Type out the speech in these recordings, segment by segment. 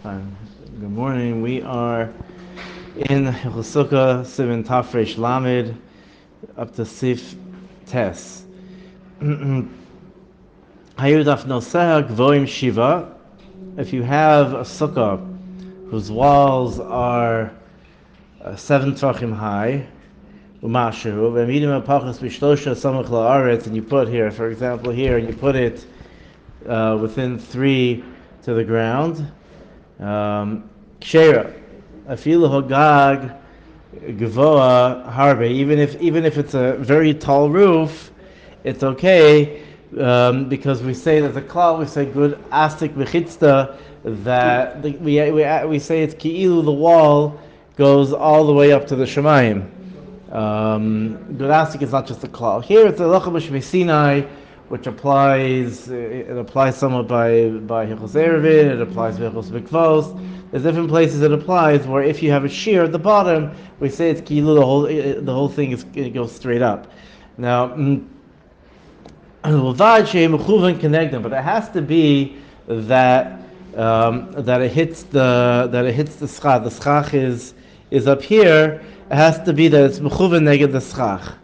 Fine. Good morning. We are in Sukkah, Sivan Tafresh Lamed, up to Sif Tes. Hayudaf Noseh Gvoim Shiva. If you have a sukkah whose walls are 7 tvachim high, umashu, v'midim apachas b'shlosha samach la'aretz, and you put here, for example, here, and you put it within 3 to the ground. Kshera, afilu hogag gvoa harbe. Even if it's a very tall roof, it's okay because we say that the klal, we say good astik v'chitzta, that we say it's ki'ilu, the wall goes all the way up to the shemayim. Good astik is not just the klal. Here it's a halacha b'shmei Sinai, which applies, it applies somewhat by Hilchos Erevin, it applies by Hilchos Mikvos. There's different places it applies where if you have a shear at the bottom, we say it's kilu, the whole thing it goes straight up. Now, but it has to be that it hits the schach. The schach is up here. It has to be that it's mechuven neged the schach.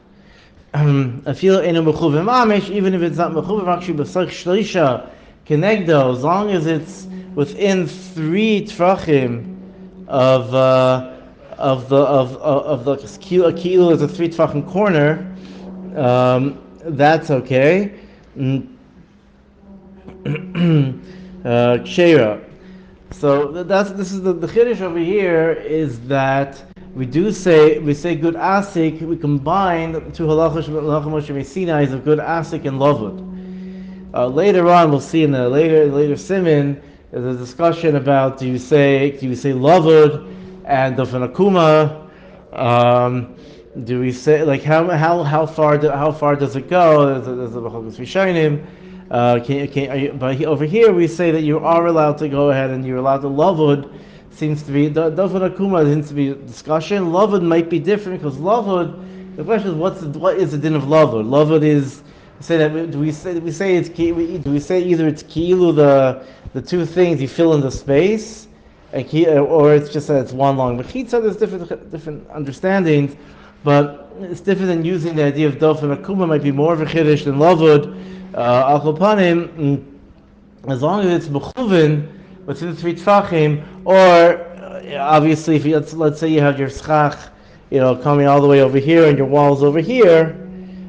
I feel in a mechuven mamish, even if it's not mechuven, actually b'sach shleisha kenegdo, as long as it's within 3 tvachim of the kilo is a 3 tvachim corner, that's okay. Kshera. So this is the chiddush over here is that we say good asik. We combine 2 halachos Moshe Sinai of good asik and lavud. Later on, we'll see in the later siman, there's a discussion about do you say lavud and dofen akuma? Do we say like how far does it go? There's a b'chokos rishonim. But over here we say that you are allowed to go ahead and you're allowed to lavud. Seems to be dofen akuma seems to be a discussion. Lavud might be different because lavud. The question is what is the din of lavud? Lavud is do we say it's either it's ki'ilu the 2 things you fill in the space, or it's just that it's one long mechitza. There's different understandings, but it's different than using the idea of dofen akuma. Might be more of a chiddush than lavud. Al kol panim, as long as it's mechuven within 3 tvachim, or obviously, if let's say you have your schach, coming all the way over here, and your walls over here,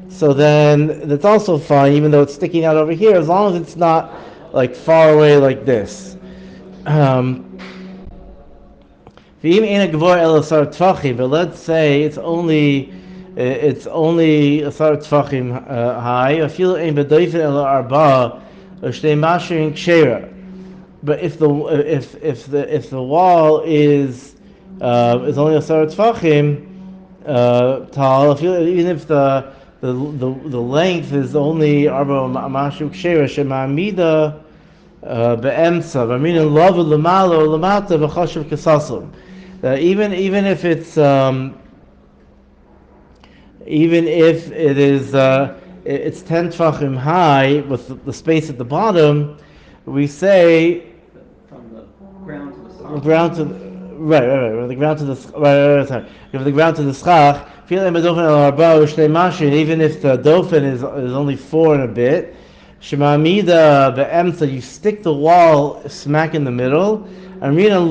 so then that's also fine, even though it's sticking out over here, as long as it's not like far away like this. But let's say it's only a sar tvachim high. I feel ein bedoifen el arba shnei mashirin kshera. But if the wall is only a sar tvachim tall, even if the length is only arba mashu kshera shema'amida be'emsa v'amina lava l'malo l'mata v'chashav kesasum. Even if it's even if it is it's 10 tvachim high with the space at the bottom, we say from the ground to the schach. The ground to the ground to the schach. Even if the dofen is only 4 and a bit, shema'amida be'emsa, you stick the wall smack in the middle. We can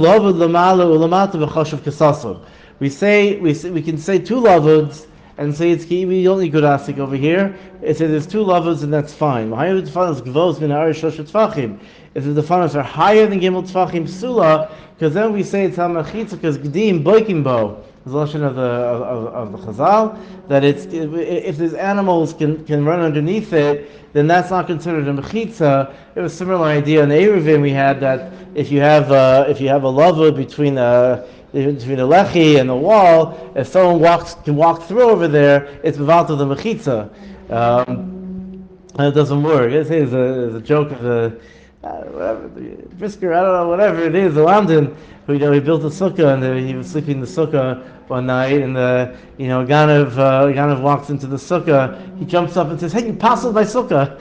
say 2 lavuds and say it's we only good asik over here. If there's 2 lavuds, and that's fine. If the fanas are higher than gimel tvachim sula, because then we say it's hamachitza, because gdim boikim bo is the lesson of the Chazal, that it's if these animals can run underneath it, then that's not considered a mechitza. It was a similar idea in Erevin we had, that if you have a lavud between the lechi and the wall, if someone can walk through over there, it's mevalta the mechitza. It doesn't work. It's a joke of the Brisker, I don't know, whatever it is, the London, who he built a sukkah, and he was sleeping in the sukkah one night, and Ganav walks into the sukkah. He jumps up and says, "Hey, you passed my sukkah."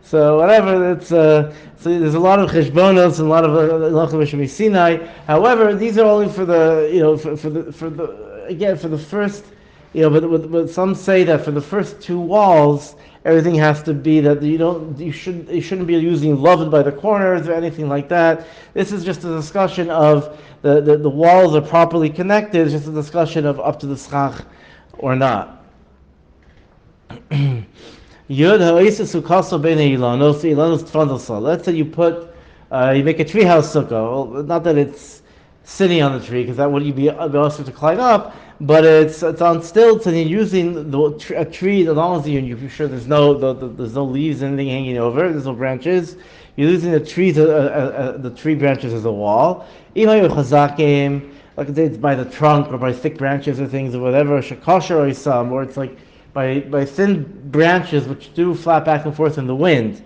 So whatever, so there's a lot of cheshbonos and a lot of halachah Sinai. However, these are only for the for the first, but some say that for the first two walls, everything has to be that you shouldn't be using loved by the corners or anything like that. This is just a discussion of the walls are properly connected. It's just a discussion of up to the schach or not. Yud ha'isa sukkasa b'nei ilanos, ilanos tfandasa. Let's say you make a treehouse sukkah. Well, not that it's sitting on the tree, because that would you be also to climb up, but it's on stilts, and you're using a tree as long as you're sure there's no leaves, anything hanging over, there's no branches. You're using the trees, the tree branches as a wall. Even chazakim, like I say, it's by the trunk or by thick branches or things or whatever. Shakasher or isam, or it's like by thin branches which do flap back and forth in the wind,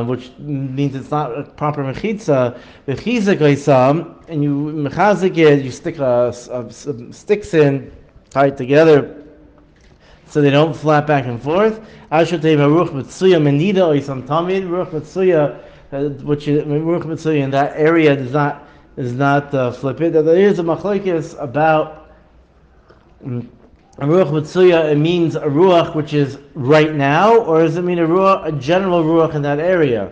which means it's not a proper mechitza. Mechizak isam, and you mechazik it, you stick some sticks in, tied together, so they don't flap back and forth. Ashotei Aruch Mitsuya Menida or isam tamid. Aruch Mitsuya, which is Aruch Mitsuya in that area does not flip it. There is a machlokes about Aruch Mitsuya. It means a ruach which is right now, or does it mean a general ruach in that area?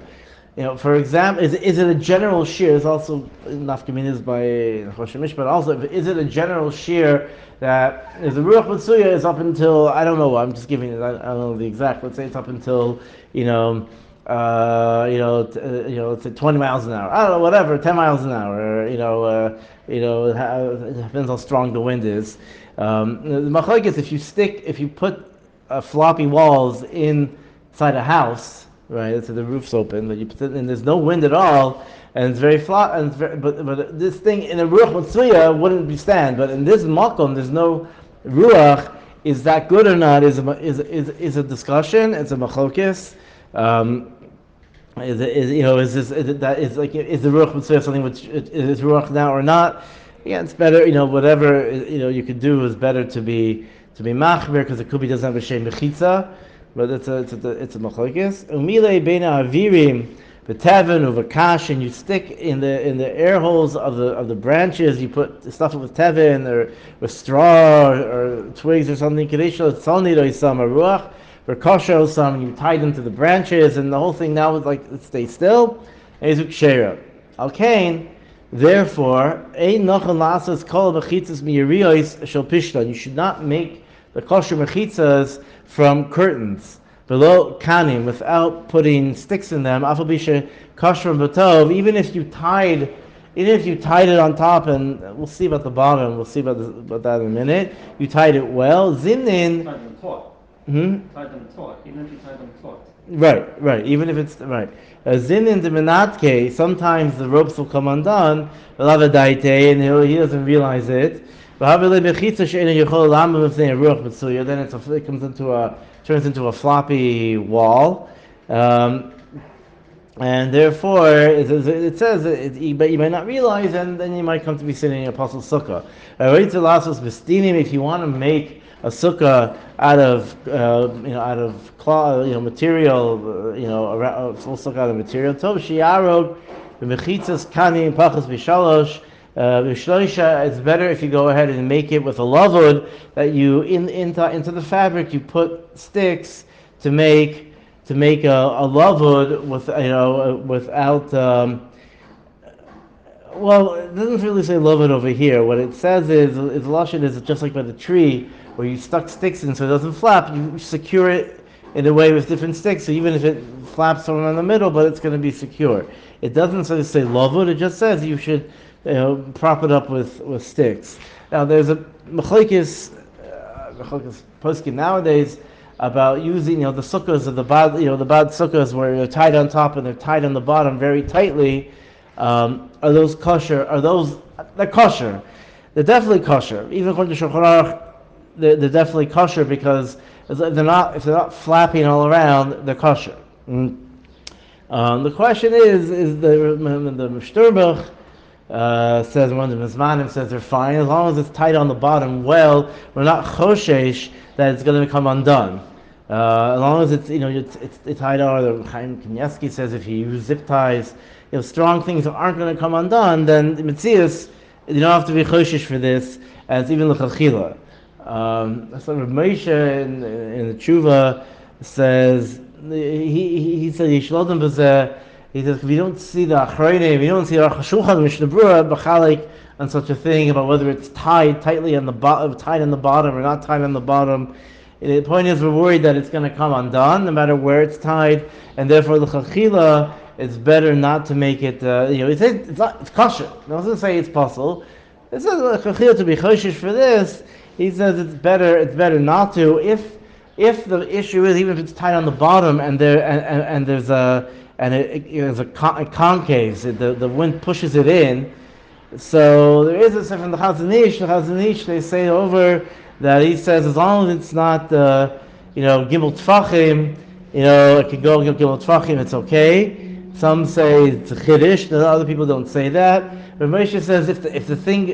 For example, is it a general shear? It's also nafkaminas by Choshemish, but also is it a general shear that is the ruach Mitsuya is up until, I don't know. I'm just giving it. I don't know the exact. Let's say it's up until let's say 20 miles an hour. I don't know, whatever, 10 miles an hour. It depends how strong the wind is. The machlokes, if you put floppy walls inside a house, right? So the roof's open, but you put it, and there's no wind at all, and it's very flat. But this thing in a ruach matzuya wouldn't be stand. But in this makom, there's no ruach. Is that good or not? Is a discussion. It's a machlokes. Is the ruach matzuya something which is ruach now or not? Yeah, it's better. Whatever you could do is better to be machmer, because it could be doesn't have a shem mechitza, but it's a machlokes. Umile beina avirim v'teven uvakash, and you stick in the air holes of the branches. You put stuff with teven or with straw or twigs or something. Kadeshel tzalnid oisam aruach v'kasher osam, and you tie them to the branches, and the whole thing now is like it stays still. Ezuk shera al kain. Therefore, ein nachal lasas kol mechitzas miyariyos shel pishtan. You should not make the kosher mechitzas from curtains below kanim without putting sticks in them. Afal bisha kosher batov. Even if you tied it on top, and we'll see about the bottom. We'll see about that in a minute. You tied it well. Zimnin. Tied them taut. Tied them taut. Even if you tied them taut. Right. Even if it's right. Zinin de menatke, sometimes the ropes will come undone, and he doesn't realize it. Then it turns into a floppy wall, and therefore it says but you might not realize, and then you might come to be sitting in Apostle Sukkah. If you want to make a sukkah out of cloth, material, a full sukkah out of material. Tov shiarog b'mechitzas kanim pachas b'shalosh b'shloisha. It's better if you go ahead and make it with a lavud, that you into the fabric you put sticks to make a lavud without. Well, it doesn't really say lavud over here. What it says is lashon is just like by the tree, where you stuck sticks in so it doesn't flap. You secure it in a way with different sticks, so even if it flaps somewhere in the middle, but it's going to be secure. It doesn't say lavud. It just says you should prop it up with sticks. Now there's a machlokes poskim nowadays about using the sukkahs of the bad sukkahs where they're tied on top and they're tied on the bottom very tightly. Are those kosher? They're kosher? They're definitely kosher. Even according to Shulchan Aruch, they're definitely kosher, because if they're not flapping all around, they're kosher. The question is the Mishterbuch says, one of the Mizmanim says they're fine as long as it's tight on the bottom. Well, we're not choshesh that it's going to become undone. As long as it's it's tied on. Or Chaim Kanievsky says if you use zip ties, strong things aren't going to come undone. Then the Metzius, you don't have to be choshish for this, and it's even l'chachila. So Rav Moshe in the Tshuva says he said Yishlodem b'zeh. He says if you don't see the achronim, if you don't see the Aruch Shulchan Mishnah Berurah b'chalik on such a thing about whether it's tied tightly on the bottom, tied on the bottom or not tied on the bottom. The point is, we're worried that it's going to come undone no matter where it's tied, and therefore the chachila, it's better not to make it. It says it's kosher. It doesn't say it's possible. It says chachila to be choshish for this. He says it's better not to. If the issue is even if it's tied on the bottom and there's a concave, so the wind pushes it in. So there is a stuff in the Chazon Ish. They say over that he says as long as it's not gimel tfachim, it can go gimel tfachim, it's okay. Some say it's a chiddush. Other people don't say that. But Moshe says if the thing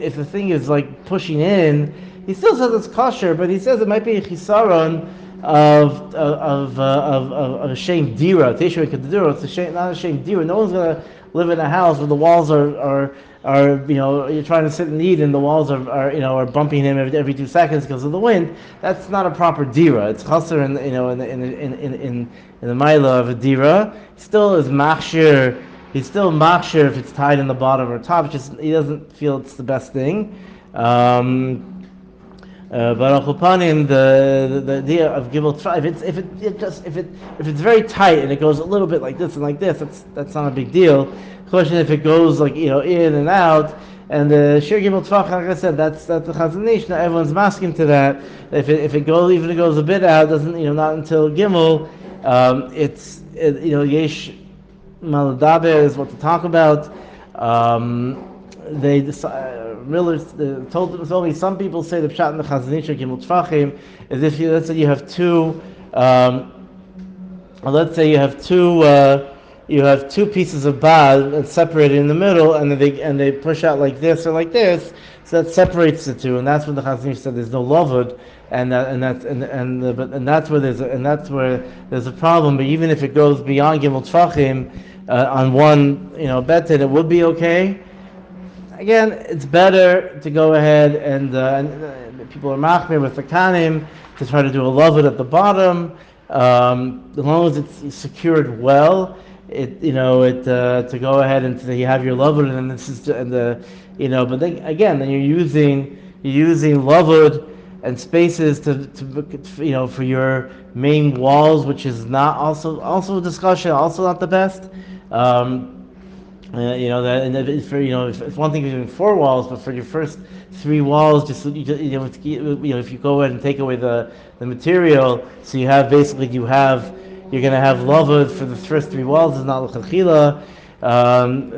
is like pushing in, he still says it's kosher, but he says it might be a chisaron of a shame dira. It's not a shame dira. No one's gonna live in a house where the walls are you're trying to sit and eat and the walls are bumping him every 2 seconds because of the wind. That's not a proper dira. It's chaser in the maila of a dira. Still is machshir. He's still machshir if it's tied in the bottom or top. Just he doesn't feel it's the best thing. But Achupanim, the idea of gimel tfach, if it's very tight and it goes a little bit like this and like this, that's not a big deal. The question if it goes like in and out, and the shir gimel tfach, like I said, that's the Chazon Ish. Now everyone's masking to that. If it goes a bit out, doesn't not until gimel. Yesh maladaber is what to talk about. They Miller told me some people say the pshat in the Chazon Ish gimel tfachim is if let's say you have two you have two pieces of bad that's separated in the middle, and they push out like this or like this, so that separates the two, and that's when the Chazon Ish said there's no lavud, and that's where there's a problem. But even if it goes beyond gimel tfachim on one betin, it would be okay. Again, it's better to go ahead and people are machmir with the kanim to try to do a lavud at the bottom, as long as it's secured well. To go ahead and you have your lavud, and this is but then you're using lavud and spaces to for your main walls, which is not also a discussion, also not the best. It's one thing if you're doing 4 walls, but for your first 3 walls, if you go ahead and take away the material, so you're going to have lavud for the first 3 walls. Is not l'chachila.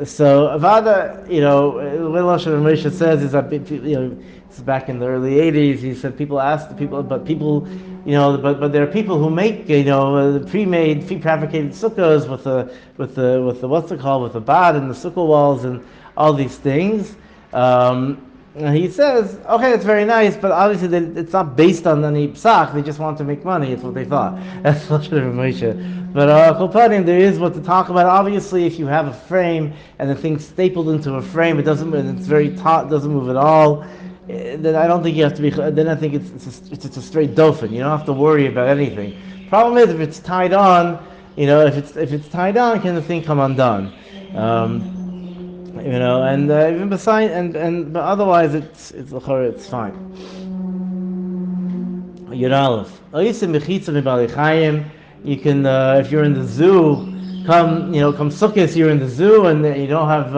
So Avada, the way Lashon Moshe says is that it's back in the early 80s. He said people ask but there are people who make pre-made, prefabricated sukkahs with the what's it called, with the bad and the sukkah walls and all these things. And he says, okay, it's very nice, but obviously it's not based on any psak. They just want to make money. It's what they thought. That's Lashon Moshe. But there is what to talk about. Obviously, if you have a frame and the thing's stapled into a frame, it's very taut, doesn't move at all. Then I don't think you have to be. Then I think it's a straight dofen. You don't have to worry about anything. Problem is if it's tied on, if it's tied on, can the thing come undone? And even beside but otherwise it's fine. Yud Aleph. You can if you're in the zoo, come Sukkah, you're in the zoo and you don't have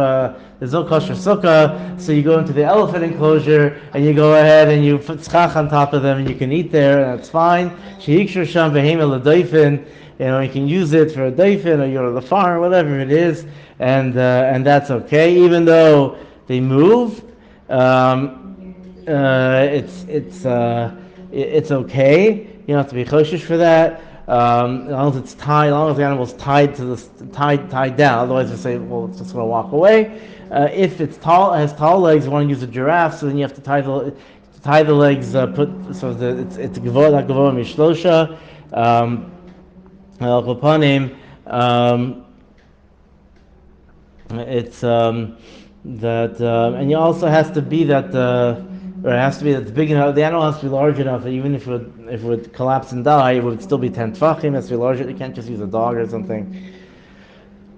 there's no kosher sukkah, so you go into the elephant enclosure and you go ahead and you put schach on top of them and you can eat there, and that's fine. Sheikshur sham behema l'doifin, you can use it for a doifin or you're on the farm, whatever it is, and that's okay. Even though they move, it's okay. You don't have to be choshish for that. As long as it's tied, as long as the animal's tied down. Otherwise, you say, well, it's just going to walk away. If it's has tall legs, you want to use a giraffe, so then you have to tie the legs. It's gevor mishlosha, Al Kopanim, it's that, and it also has to be that, or it has to be that it's big enough. The animal has to be large enough that even if it would collapse and die, it would still be 10 tfachim. It has to be larger. You can't just use a dog or something.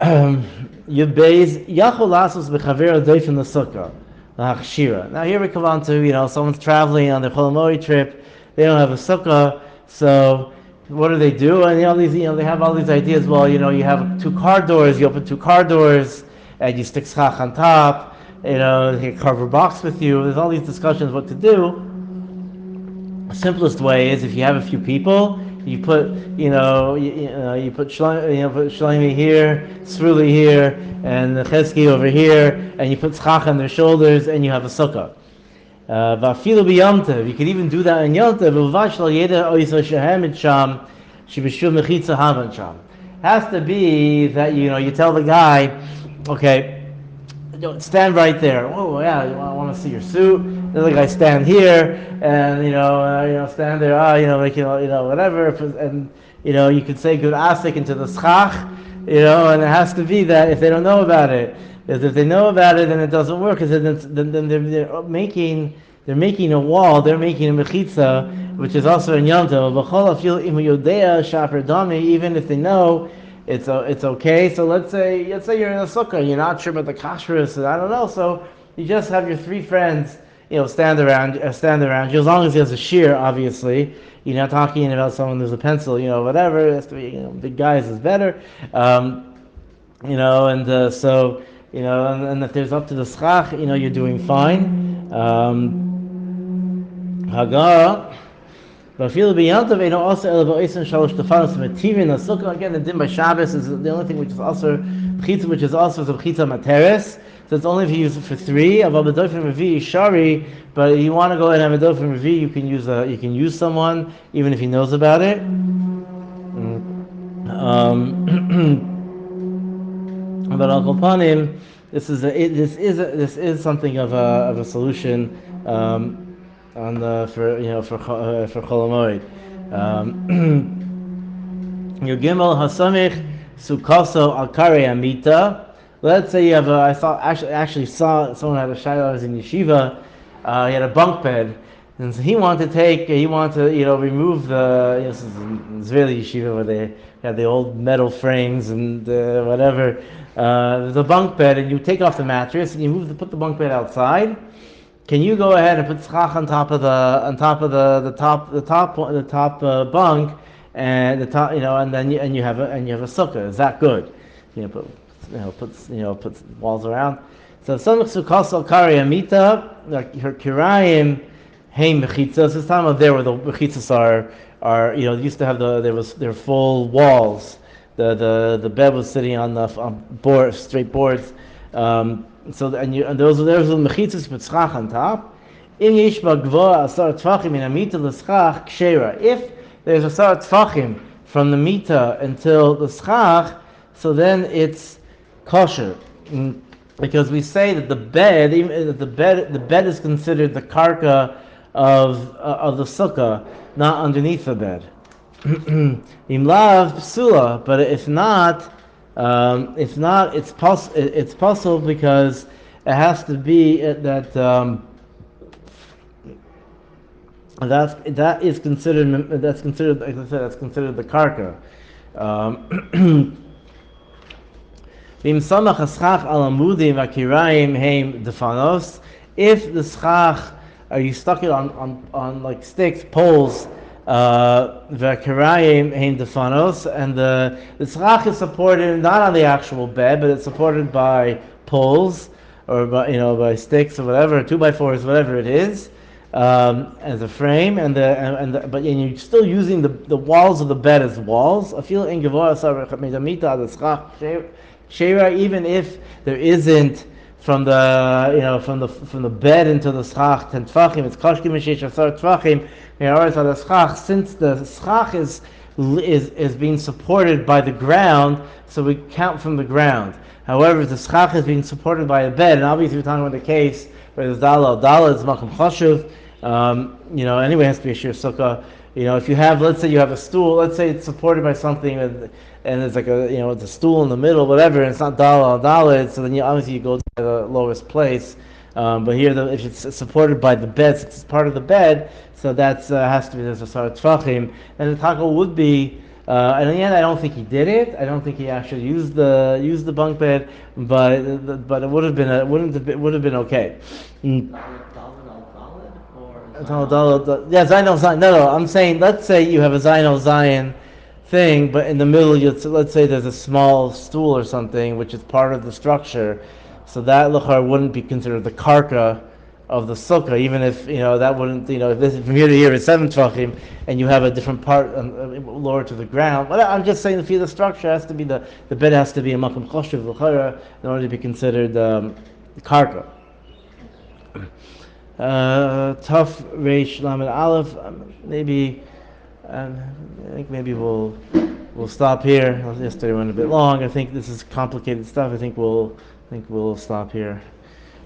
Yudbeis Yachol Lasos B'Chaver Doif in the Sukkah, Hachshira. Now here we come on to someone's traveling on their Chol trip. They don't have a Sukkah, so what do? And these they have all these ideas. Well, you have two car doors. You open two car doors, and you stick schach on top. You carve a box with you. There's all these discussions what to do. The simplest way is if you have a few people. You put, you put Shlomi here, Sruli here, and Chesky over here, and you put Schach on their shoulders, and you have a sukkah. Va'afilu b'yomtev, you could even do that in Yomtev. V'vash lo yeda oisa shehem sham, shebishul mechitza havan sham. Has to be that you tell the guy, okay, stand right there. Oh yeah, I want to see your suit. The other guy stand here, and stand there. Whatever. And you could say good asik into the schach. And it has to be that if they don't know about it, because if they know about it, then it doesn't work. Because then they're making a wall. They're making a mechitza, which is also in Yom Tov. Even if they know. It's okay. So let's say you're in a sukkah, you're not sure about the kashrus, I don't know. So you just have your three friends, stand around you, as long as he has a shear, obviously. You're not talking about someone who's a pencil, whatever. It has to be, big guys is better. And if there's up to the schach, you're doing fine. Hagar. Also, again, the din by Shabbos is the only thing which is also chitza, which is also the chitza materes. So it's only if you use it for three. But you want to go ahead and have a dofim revi, you can use someone even if he knows about it. But Al Kopanim, this is something of a solution. For Chol Hamoed. Your Gimel Hasamich Sukaso Al Karei Amita. Let's say you have I actually saw someone had a shayla. I was in yeshiva. He had a bunk bed, and so he wanted to remove the this is an Israeli yeshiva where they had the old metal frames and whatever. The bunk bed, and you take off the mattress and you put the bunk bed outside. Can you go ahead and put schach on top of the top bunk and the top and you have a sukkah? Is that good? Puts walls around. So some sukkah kari amita like her kirayim hey mechitzas. This time of there where the mechitzas are used to have their full walls. The bed was sitting on straight boards. So those are the mechitzas with schach on top. If there's a sar tfachim from the mita until the schach, so then it's kosher, because we say that the bed is considered the karka of the sukkah, not underneath the bed. Imlav psula, but if not, it's possible because it has to be that that's considered like I said, that's considered the karka. If the schach, you stuck it on like sticks, poles. V'karayim hein defanos, and the schach is supported not on the actual bed, but it's supported by poles or by sticks or whatever, 2x4s, whatever it is, as a frame, but you're still using the walls of the bed as walls. I feel in Gevora Medamita the schach shera, even if there isn't from the bed into the schach 10 tfachim, it's kashkim mishesh asar tfachim. Since the schach is being supported by the ground, so we count from the ground. However, if the schach is being supported by a bed, and obviously we're talking about the case where there's dala is makom chashuv, Anyway, it has to be a sheer sukkah. If you have, let's say you have a stool, let's say it's supported by something, and it's like it's a stool in the middle, whatever, and it's not dalal dalid, so then obviously you go to the lowest place. But here, if it's supported by the bed, since it's part of the bed, so that's has to be there's a sort of tvachim, and the tackle would be. And in the end, I don't think he did it. I don't think he actually used the bunk bed, but it would have been would have been okay. Yeah, Zaino Zion. No. I'm saying, let's say you have a Zaino Zion thing, but in the middle, let's say there's a small stool or something, which is part of the structure. So that lachar wouldn't be considered the karka of the sukkah, even if that wouldn't if this from here to here is 7 tvachim, and you have a different part lower to the ground. But I'm just saying, the structure has to be the bed has to be a makom choshev l'chara in order to be considered karka. Tough Reish Lamed Aleph. Maybe I think maybe we'll stop here. Yesterday went a bit long. I think this is complicated stuff. I think we'll stop here.